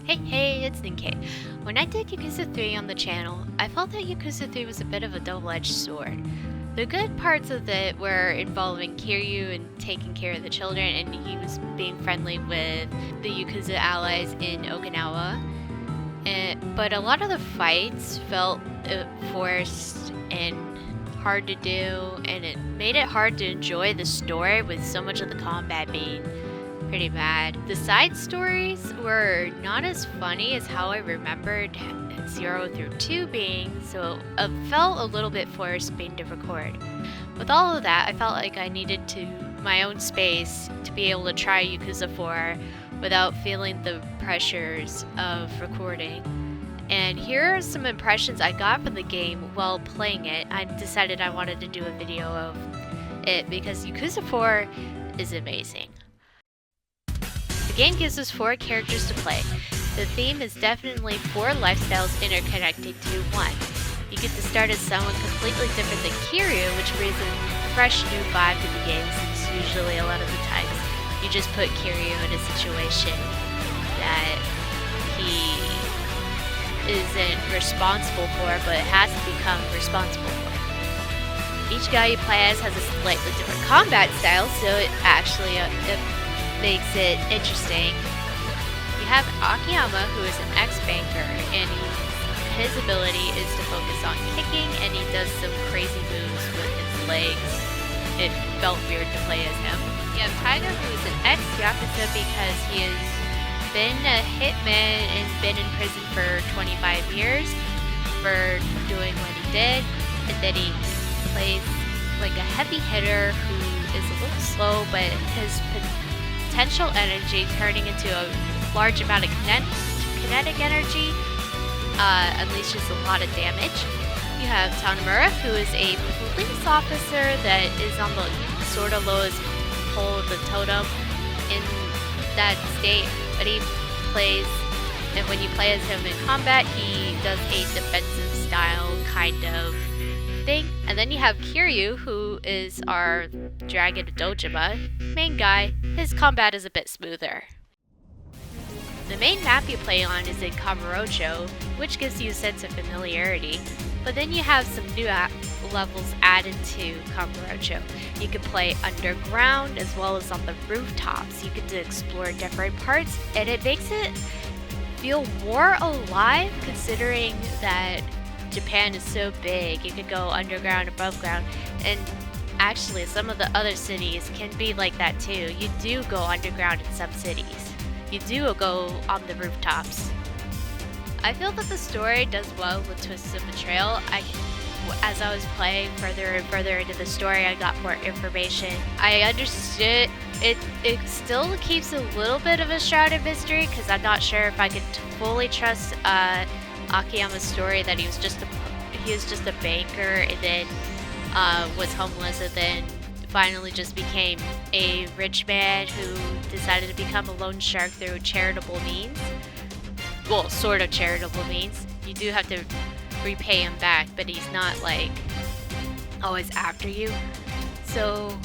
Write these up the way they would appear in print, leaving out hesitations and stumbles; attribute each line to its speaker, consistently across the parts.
Speaker 1: Hey, it's Ninkei. When I did Yakuza 3 on the channel, I felt that Yakuza 3 was a bit of a double-edged sword. The good parts of it were involving Kiryu and taking care of the children, and he was being friendly with the Yakuza allies in Okinawa. But a lot of the fights felt forced and hard to do, and it made it hard to enjoy the story with so much of the combat being pretty bad. The side stories were not as funny as how I remembered 0 through 2 being, so it felt a little bit forced being to record. With all of that, I felt like I needed my own space to be able to try Yakuza 4 without feeling the pressures of recording. And here are some impressions I got from the game while playing it. I decided I wanted to do a video of it because Yakuza 4 is amazing. The game gives us 4 characters to play. The theme is definitely 4 lifestyles interconnected to one. You get to start as someone completely different than Kiryu, which brings a fresh new vibe to the game, since usually a lot of the times you just put Kiryu in a situation that he isn't responsible for, but has to become responsible for. Each guy you play as has a slightly different combat style, so it actually makes it interesting. You have Akiyama, who is an ex-banker, and his ability is to focus on kicking, and he does some crazy moves with his legs. It felt weird to play as him. You have Taiga, who is an ex-Yakuza because he has been a hitman and been in prison for 25 years for doing what he did, and then he plays like a heavy hitter who is a little slow, but his potential energy turning into a large amount of kinetic energy unleashes a lot of damage. You have Tanemura, who is a police officer that is on the sort of lowest pole of the totem in that state, but he plays, and when you play as him in combat, he does a defensive style kind of thing. And then you have Kiryu, who is our Dragon Dojima main guy. His combat is a bit smoother. The main map you play on is in Kamurocho, which gives you a sense of familiarity, but then you have some new levels added to Kamurocho. You can play underground as well as on the rooftops. You get to explore different parts, and it makes it feel more alive considering that Japan is so big. You could go underground, above ground, and actually some of the other cities can be like that too. You do go underground in some cities. You do go on the rooftops. I feel that the story does well with twists of betrayal. As I was playing further and further into the story, I got more information. I understood it still keeps a little bit of a shroud of mystery because I'm not sure if I could fully trust Akiyama's story that he was just a banker and then was homeless and then finally just became a rich man who decided to become a loan shark through charitable means. Well, sort of charitable means. You do have to repay him back, but he's not like always after you. So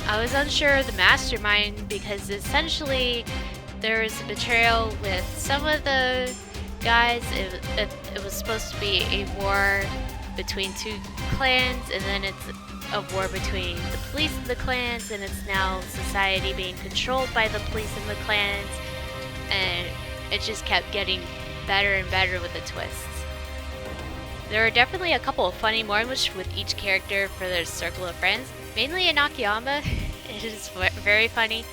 Speaker 1: I was unsure of the mastermind because essentially there was a betrayal with some of the guys. It was supposed to be a war between 2 clans, and then it's a war between the police and the clans, and it's now society being controlled by the police and the clans, and it just kept getting better and better with the twists. There are definitely a couple of funny moments with each character for their circle of friends, mainly in Akiyama. It is very funny.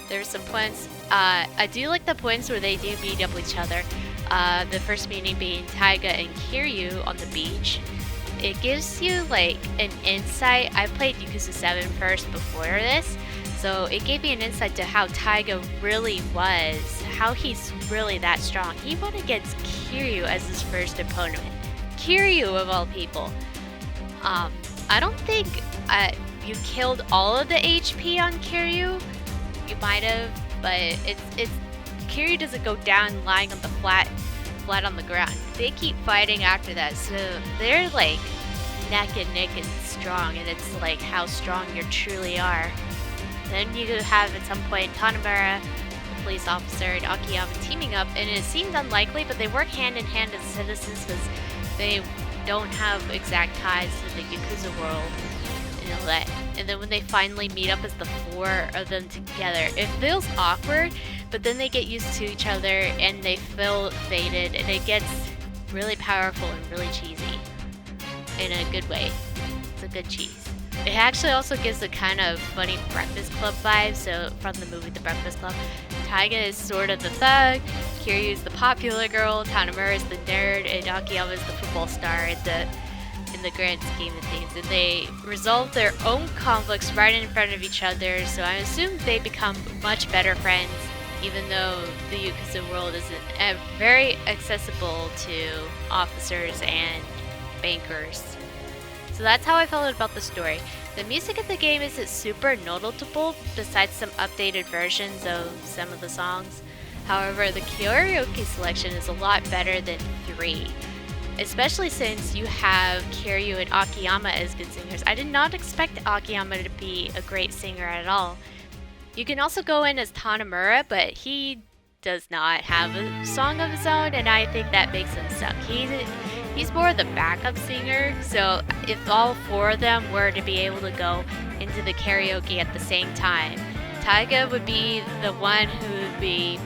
Speaker 1: There's some points, I do like the points where they do beat up each other. The first meeting being Taiga and Kiryu on the beach. It gives you like an insight. I played Yakuza 7 first before this, so it gave me an insight to how Taiga really was, how he's really that strong. He went against Kiryu as his first opponent. Kiryu of all people. I don't think you killed all of the HP on Kiryu. You might have, but it's Kiryu doesn't go down lying on the flat on the ground. They keep fighting after that, so they're like neck and neck and strong, and it's like how strong you truly are. Then you have at some point Tanemura, police officer and Akiyama teaming up, and it seemed unlikely, but they work hand in hand as citizens because they don't have exact ties to the Yakuza world. You know that. And then when they finally meet up as the four of them together, it feels awkward, but then they get used to each other and they feel faded, and it gets really powerful and really cheesy in a good way. It's a good cheese. It actually also gives a kind of funny Breakfast Club vibe, so from the movie The Breakfast Club. Taiga is sort of the thug, Kiryu is the popular girl, Tanamura is the nerd, and Akiyama is the football star in the grand scheme of things. And they resolve their own conflicts right in front of each other, so I assume they become much better friends, even though the Yakuza world isn't very accessible to officers and bankers. So that's how I felt about the story. The music of the game isn't super noticeable, besides some updated versions of some of the songs. However, the karaoke selection is a lot better than 3. Especially since you have Kiryu and Akiyama as good singers. I did not expect Akiyama to be a great singer at all. You can also go in as Tanamura, but he does not have a song of his own, and I think that makes him suck. He's more the backup singer, so if all 4 of them were to be able to go into the karaoke at the same time, Taiga would be the one who would be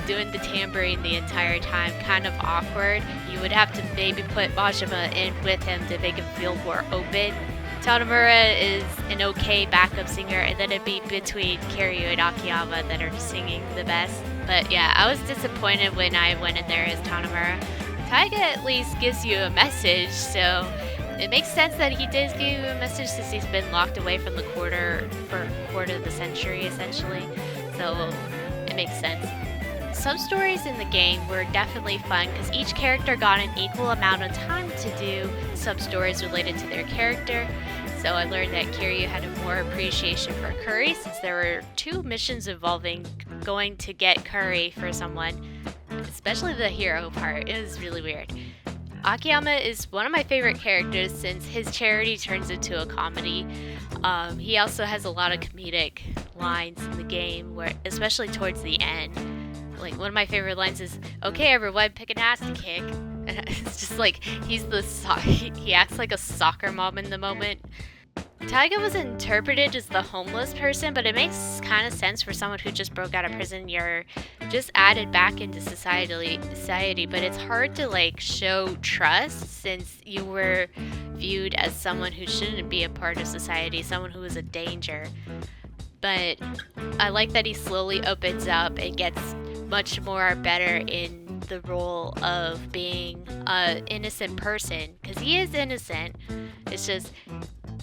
Speaker 1: doing the tambourine the entire time, kind of awkward. You would have to maybe put Majima in with him to make him feel more open. Tanamura is an okay backup singer, and then it'd be between Kiryu and Akiyama that are singing the best. But yeah, I was disappointed when I went in there as Tanamura. Taiga at least gives you a message, so it makes sense that he did give you a message since he's been locked away from the quarter of the century, essentially. So it makes sense. Some stories in the game were definitely fun because each character got an equal amount of time to do sub-stories related to their character. So I learned that Kiryu had a more appreciation for curry since there were 2 missions involving going to get curry for someone, especially the hero part. It was really weird. Akiyama is one of my favorite characters since his charity turns into a comedy. He also has a lot of comedic lines in the game, where, especially towards the end. Like, one of my favorite lines is, "Okay, everyone, pick an ass to kick." And it's just like, he acts like a soccer mom in the moment. Taiga was interpreted as the homeless person, but it makes kind of sense for someone who just broke out of prison. You're just added back into society, but it's hard to like show trust since you were viewed as someone who shouldn't be a part of society, someone who is a danger. But I like that he slowly opens up and gets much more better in the role of being an innocent person, because he is innocent. It's just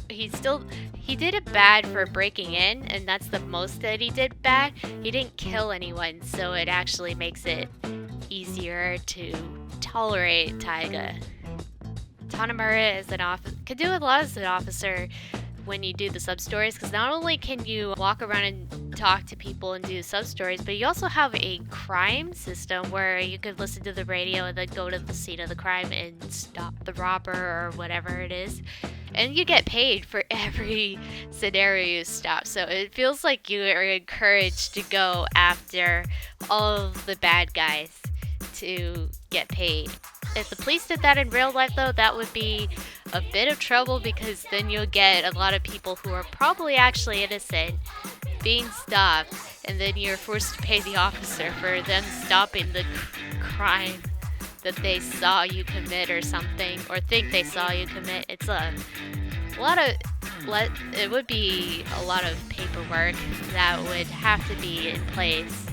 Speaker 1: he did it bad for breaking in, and that's the most that he did bad. He didn't kill anyone, so it actually makes it easier to tolerate Taiga. Tanamura can do a lot as an officer when you do the sub-stories, because not only can you walk around and talk to people and do sub-stories, but you also have a crime system where you could listen to the radio and then go to the scene of the crime and stop the robber or whatever it is. And you get paid for every scenario you stop, so it feels like you are encouraged to go after all of the bad guys to get paid. If the police did that in real life, though, that would be a bit of trouble, because then you'll get a lot of people who are probably actually innocent being stopped, and then you're forced to pay the officer for them stopping the crime that they saw you commit or something, or think they saw you commit. It's it would be a lot of paperwork that would have to be in place.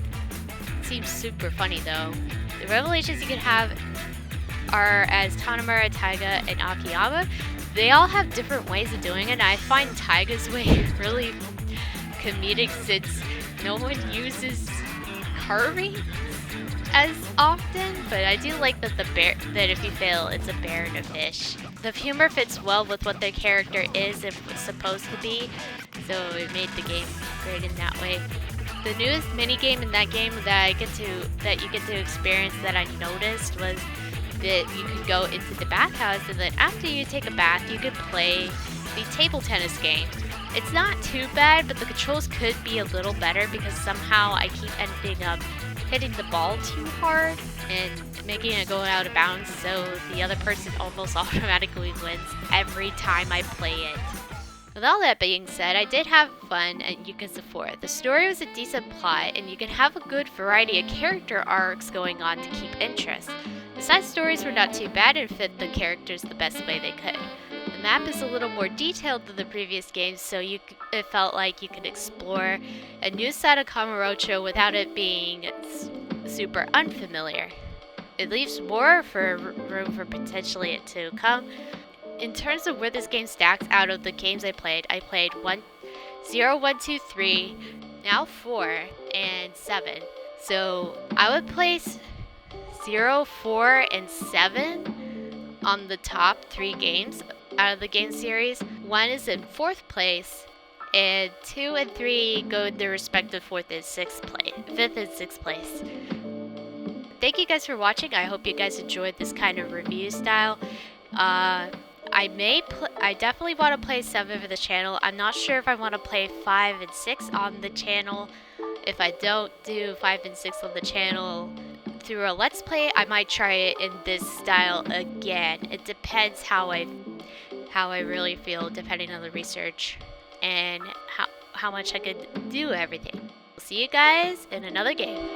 Speaker 1: It seems super funny though. The revelations you can have are as Tanamura, Taiga, and Akiyama. They all have different ways of doing it, and I find Taiga's way really comedic since no one uses curry as often, but I do like that that if you fail, it's a bear and a fish. The humor fits well with what the character is and was supposed to be, so it made the game great in that way. The newest minigame in that game that you get to experience that I noticed was that you could go into the bathhouse, and then after you take a bath, you could play the table tennis game. It's not too bad, but the controls could be a little better because somehow I keep ending up hitting the ball too hard and making it go out of bounds, so the other person almost automatically wins every time I play it. With all that being said, I did have fun at Yakuza 4. The story was a decent plot, and you can have a good variety of character arcs going on to keep interest. The side stories were not too bad and fit the characters the best way they could. The map is a little more detailed than the previous games, so it felt like you could explore a new side of Kamurocho without it being super unfamiliar. It leaves more room for potentially it to come. In terms of where this game stacks out of the games I played 0, 1, 2, 3, now 4, and 7. So I would place 0, 4, and 7 on the top 3 games out of the game series. 1 is in 4th place, and 2 and 3 go in their respective 4th and 6th place, 5th and 6th place. Thank you guys for watching. I hope you guys enjoyed this kind of review style. I definitely want to play 7 for the channel. I'm not sure if I want to play 5 and 6 on the channel. If I don't do 5 and 6 on the channel through a let's play, I might try it in this style again. It depends how I really feel, depending on the research and how much I could do everything. We'll see you guys in another game.